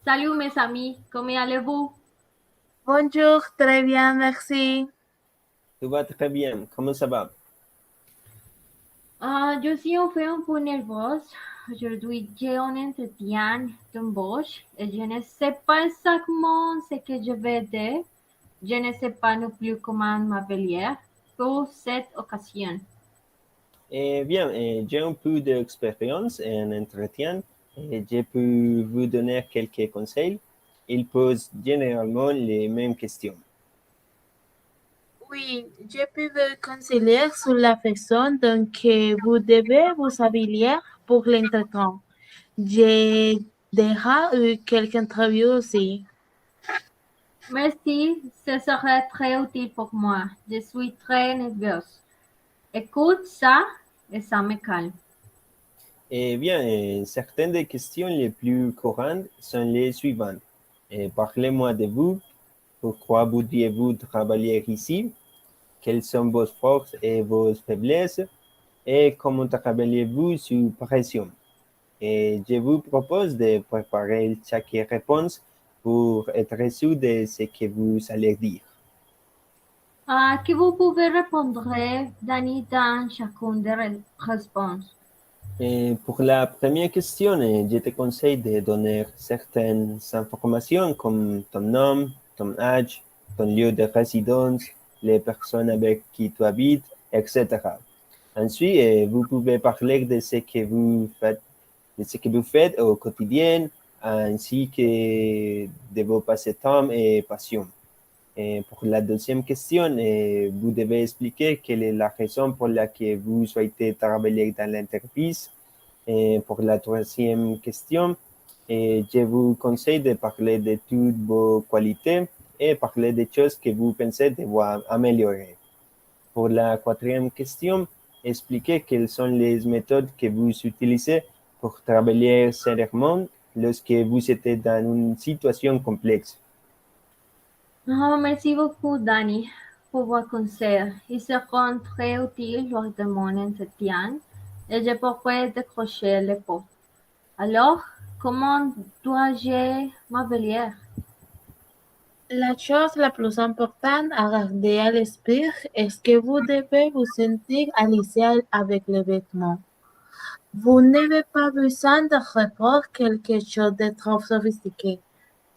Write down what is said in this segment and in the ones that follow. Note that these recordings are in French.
Salut mes amis, comment allez-vous? Bonjour, très bien, merci. Tout va très bien. Comment ça va? Je suis un peu nerveuse. Aujourd'hui, j'ai un entretien d'embauche et je ne sais pas exactement ce que je vais dire. Je ne sais pas non plus comment m'appeler pour cette occasion. Eh bien, j'ai un peu d'expérience en entretien et je peux vous donner quelques conseils. Ils posent généralement les mêmes questions. Oui, je peux vous conseiller sur la façon dont que vous devez vous habiller pour l'entretien. J'ai déjà eu quelques interviews aussi. Merci, ce serait très utile pour moi. Je suis très nerveuse. Écoute ça et ça me calme. Eh bien, certaines des questions les plus courantes sont les suivantes. Parlez-moi de vous. Pourquoi voudriez-vous travailler ici? Quelles sont vos forces et vos faiblesses? Et comment travaillez-vous sous pression? Et je vous propose de préparer chaque réponse pour être sûr de ce que vous allez dire. Que vous pouvez répondre, Dani, dans chacune des réponses. Et pour la première question, je te conseille de donner certaines informations comme ton nom, ton âge, ton lieu de résidence, les personnes avec qui tu habites, etc. Ensuite, vous pouvez parler de ce que vous faites au quotidien, ainsi que de vos passe-temps et passions. Et pour la deuxième question, vous devez expliquer quelle est la raison pour laquelle vous souhaitez travailler dans l'entreprise. Et pour la troisième question, je vous conseille de parler de toutes vos qualités et parler des choses que vous pensez devoir améliorer. Pour la quatrième question, expliquez quelles sont les méthodes que vous utilisez pour travailler sérieusement lorsque vous êtes dans une situation complexe. Merci beaucoup, Dani, pour vos conseils. Ils seront très utiles lors de mon entretien et je pourrai décrocher le poste. Alors, comment dois-je m'habiller? La chose la plus importante à garder à l'esprit est que vous devez vous sentir à l'aise avec les vêtements. Vous n'avez pas besoin de répondre quelque chose de trop sophistiqué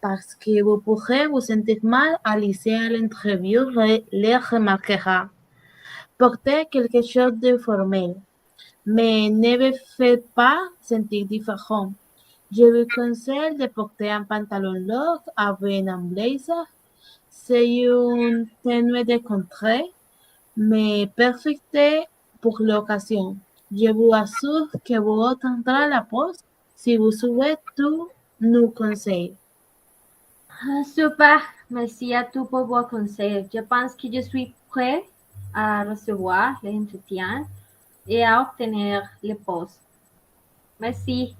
parce que vous pourrez vous sentir mal à l'aise à l'interview les remarquera. Portez quelque chose de formel, mais ne vous faites pas sentir différent. Je vous conseille de porter un pantalon long avec un blazer. C'est une tenue de contrée, mais parfaite pour l'occasion. Je vous assure que vous obtiendrez la poste si vous suivez tous nos conseils. Super, merci à tous pour vos conseils. Je pense que je suis prêt à recevoir l'entretien et à obtenir le poste. Merci.